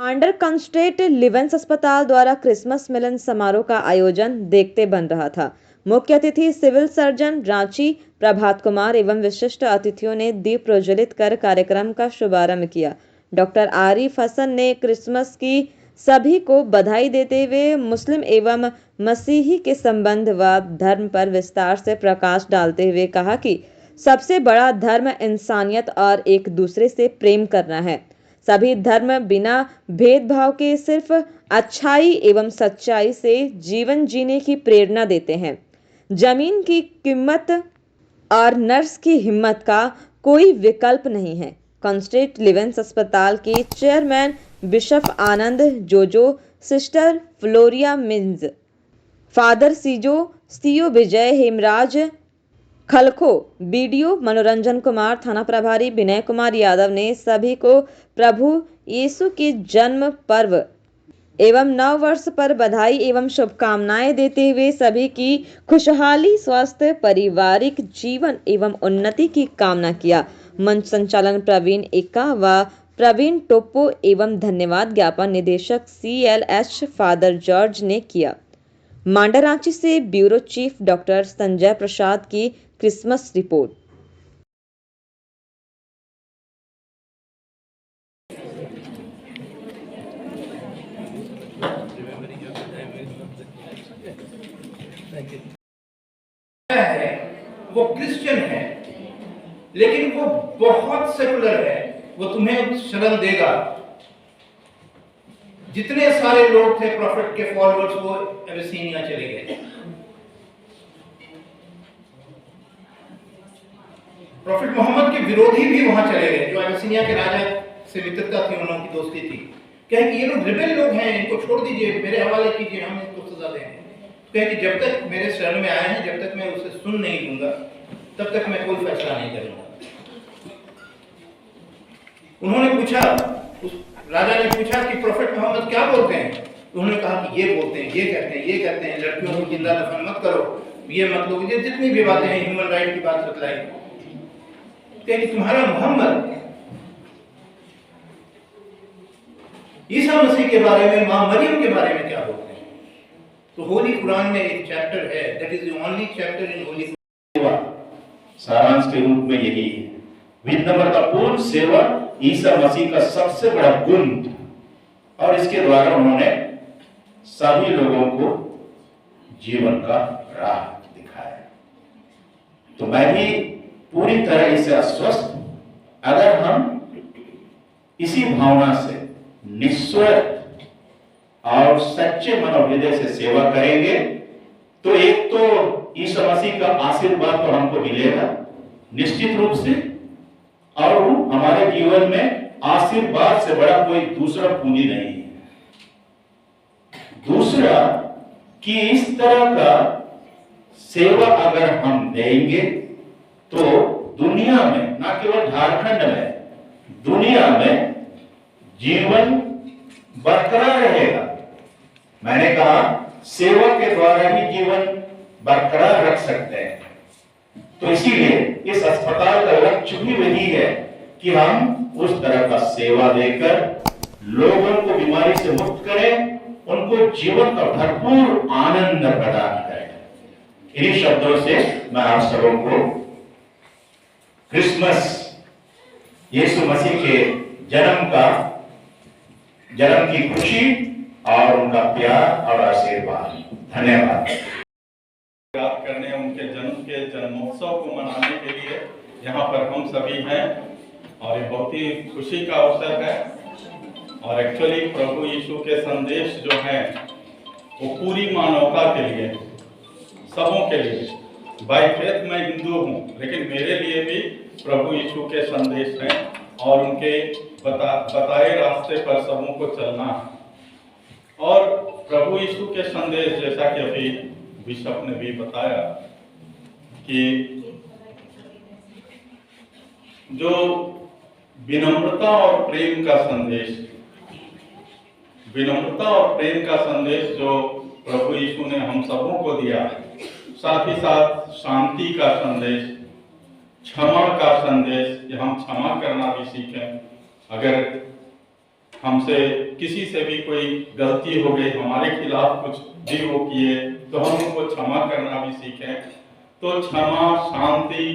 मांडर कंस्ट्रेट लिवेंस अस्पताल द्वारा क्रिसमस मिलन समारोह का आयोजन देखते बन रहा था। मुख्य अतिथि सिविल सर्जन रांची प्रभात कुमार एवं विशिष्ट अतिथियों ने दीप प्रज्वलित कर कार्यक्रम का शुभारंभ किया। डॉक्टर आरिफ हसन ने क्रिसमस की सभी को बधाई देते हुए मुस्लिम एवं मसीही के संबंध व धर्म पर विस्तार से प्रकाश डालते हुए कहा कि सबसे बड़ा धर्म इंसानियत और एक दूसरे से प्रेम करना है। सभी धर्म बिना भेदभाव के सिर्फ अच्छाई एवं सच्चाई से जीवन जीने की प्रेरणा देते हैं। जमीन की कीमत और नर्स की हिम्मत का कोई विकल्प नहीं है। कंस्ट्रेट लिवेंस अस्पताल के चेयरमैन बिशप आनंद जोजो, सिस्टर फ्लोरिया मिन्ज, फादर सीओ विजय हेमराज खलखो, बीडीओ मनोरंजन कुमार, थाना प्रभारी विनय कुमार यादव ने सभी को प्रभु यीशु के जन्म पर्व एवं नव वर्ष पर बधाई एवं शुभकामनाएं देते हुए सभी की खुशहाली, स्वास्थ्य, पारिवारिक जीवन एवं उन्नति की कामना किया। मंच संचालन प्रवीण एक्का व प्रवीण टोप्पो एवं धन्यवाद ज्ञापन निदेशक CLH फादर जॉर्ज ने किया। मांडा रांची से bureau chief doctor Sanjay Prasad की क्रिसमस रिपोर्ट। है वो क्रिश्चियन है, लेकिन वो बहुत सेकुलर है। वो तुम्हें शरण देगा। जितने सारे लोग थे प्रॉफिट के फॉलोअर्स, वो एबिसीनिया चले गए। प्रॉफिट मोहम्मद के विरोधी भी वहां चले गए, जो एबिसीनिया के राजा से मित्रता थी, उन की दोस्ती थी। कहे कि ये लोग रिबेल लोग हैं, इनको छोड़ दीजिए, मेरे हवाले कीजिए, हम इनको सजा देंगे। कहे कि जब तक मेरे शरण में आए हैं, जब तक मैं उसे सुन नहीं लूंगा, तब तक मैं कोई फैसला नहीं करूंगा। उन्होंने पूछा, उस राजा ने पूछा कि प्रॉफिट मोहम्मद क्या बोलते हैं? तो उन्होंने कहा कि ये बोलते हैं, ये कहते हैं, ये कहते हैं, लड़कियों को जिंदा दफन मत करो, ये मत लो, ये जितनी भी बातें हैं, ह्यूमन राइट की बात बतलाई। कि तुम्हारा मोहम्मद ईसा मसीह के बारे में, मां मरियम के बारे में क्या बोलते हैं? तो होली कुरान में एक चैप्टर है, that is the only chapter in Holi. सारांश के रूप में यही है, विनम्रतापूर्ण सेवा ईसा मसीह का सबसे बड़ा गुण, और इसके द्वारा उन्होंने सभी लोगों को जीवन का राह दिखाया। तो मैं भी पूरी तरह से आश्वस्त, अगर हम इसी भावना से निस्वार्थ और सच्चे मनोहृदय से सेवा करेंगे, तो एक तो ईसा मसीह का आशीर्वाद तो हमको मिलेगा निश्चित रूप से, और हमारे जीवन में आशीर्वाद से बड़ा कोई दूसरा पूंजी नहीं है। दूसरा कि इस तरह का सेवा अगर हम देंगे तो दुनिया में, ना केवल झारखंड में, दुनिया में जीवन बरकरार रहेगा। मैंने कहा सेवा के द्वारा ही जीवन बरकरार रख सकते हैं। तो इसीलिए इस अस्पताल का लक्ष्य भी वही है कि हम उस तरह का सेवा देकर लोगों को बीमारी से मुक्त करें, उनको जीवन का भरपूर आनंद प्रदान करें। इन्हीं शब्दों से मैं आप सबों को क्रिसमस, यीशु मसीह के जन्म की खुशी और उनका प्यार और आशीर्वाद, धन्यवाद। याद करने, उनके जन्मोत्सव को मनाने के लिए यहाँ पर हम सभी हैं, और ये बहुत ही खुशी का अवसर है। और एक्चुअली प्रभु यीशु के संदेश जो हैं वो पूरी मानवता के लिए, सबों के लिए। बाय फेथ मैं हिंदू हूँ, लेकिन मेरे लिए भी प्रभु यीशु के संदेश हैं, और उनके बताए रास्ते पर सबों को चलना है। और प्रभु यीशु के संदेश, जैसा कि अभी बिशप ने भी बताया, कि जो विनम्रता और प्रेम का संदेश, विनम्रता और प्रेम का संदेश जो प्रभु यीशु ने हम सबों को दिया, साथ ही साथ शांति का संदेश, क्षमा का संदेश, कि हम क्षमा करना भी सीखें। अगर हमसे किसी से भी कोई गलती हो गई, हमारे खिलाफ कुछ भी वो किए, तो हम उनको क्षमा करना भी सीखें। तो क्षमा, शांति,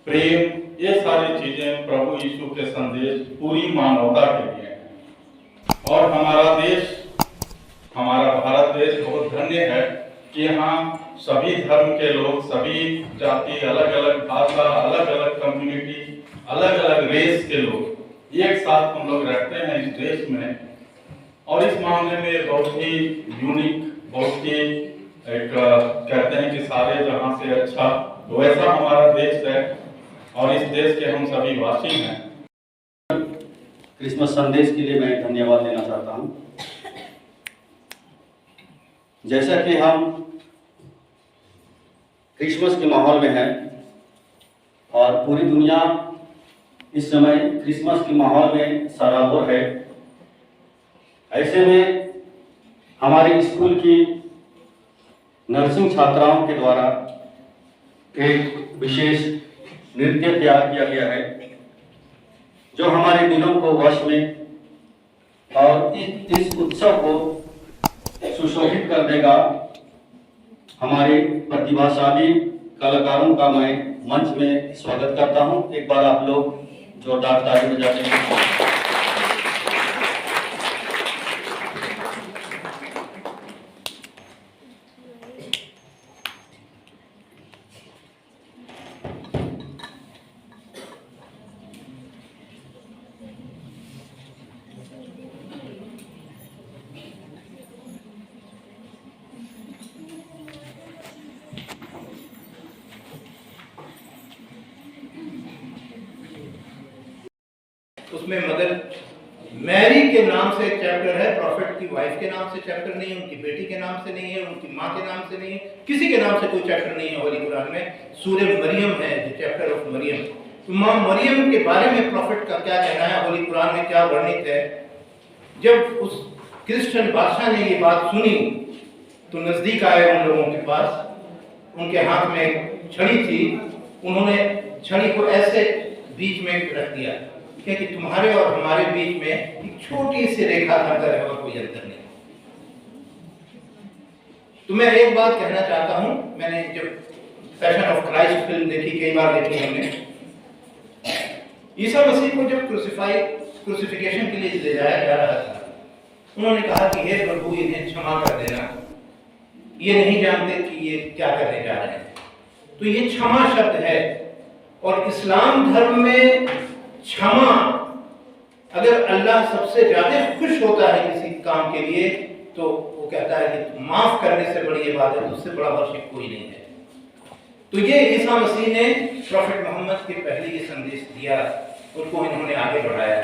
प्रेम, ये सारी चीजें प्रभु यीशु के संदेश पूरी मानवता के लिए हैं। और हमारा देश, हमारा भारत देश बहुत धन्य है कि यहाँ सभी धर्म के लोग, सभी जाति, अलग अलग भाषा, अलग अलग कम्युनिटी, अलग अलग रेस के लोग एक साथ हम लोग रहते हैं इस देश में। और इस मामले में बहुत ही यूनिक, बहुत ही एक कहते हैं कि सारे जहां से अच्छा, वैसा हमारा देश है और इस देश के हम सभी वासी हैं। क्रिसमस संदेश के लिए मैं धन्यवाद देना चाहता हूं। जैसा कि हम क्रिसमस के माहौल में हैं और पूरी दुनिया इस समय क्रिसमस के माहौल में सराबोर है, ऐसे में हमारे स्कूल की नर्सिंग छात्राओं के द्वारा एक विशेष नृत्य तैयार किया गया है जो हमारे दिलों को वश में और इस उत्सव को सुशोभित कर देगा। हमारे प्रतिभाशाली कलाकारों का मैं मंच में स्वागत करता हूं। एक बार आप लोग जोरदार ताली बजाते हैं। उसमें मदर मैरी के नाम से एक चैप्टर है, प्रॉफिट की वाइफ के नाम से चैप्टर नहीं है, उनकी बेटी के नाम से नहीं है, उनकी माँ के नाम से नहीं है, किसी के नाम से कोई चैप्टर नहीं है होली कुरान में। सूरह मरियम है, द चैप्टर ऑफ मरियम। तो माँ मरियम के बारे में प्रॉफिट का क्या कहना है, होली कुरान में क्या वर्णित है। जब उस क्रिश्चियन बादशाह ने ये बात सुनी तो नजदीक आए उन लोगों के पास, उनके हाथ में एक छड़ी थी, उन्होंने छड़ी को ऐसे बीच में रख दिया कि तुम्हारे और हमारे बीच में एक छोटी सी रेखा का अंतर है और कोई अंतर नहीं। तो मैं एक बात कहना चाहता हूं, मैंने जब पैशन ऑफ क्राइस्ट फिल्म देखी, कई बार देखी हमने, ईसा मसीह को जब क्रूसिफिकेशन के लिए ले जाया जा रहा था, उन्होंने कहा कि हे प्रभु इन्हें क्षमा कर देना, ये नहीं जानते कि ये क्या करने जा रहे हैं। तो ये क्षमा शब्द है और इस्लाम धर्म में क्षमा, अगर अल्लाह सबसे ज्यादा खुश होता है किसी काम के लिए तो वो कहता है कि माफ करने से बड़ी इबादत, उससे बड़ा वर्शिप कोई नहीं है। तो ये ईसा मसीह ने प्रॉफिट मोहम्मद के पहले ये संदेश दिया, उसको इन्होंने आगे बढ़ाया।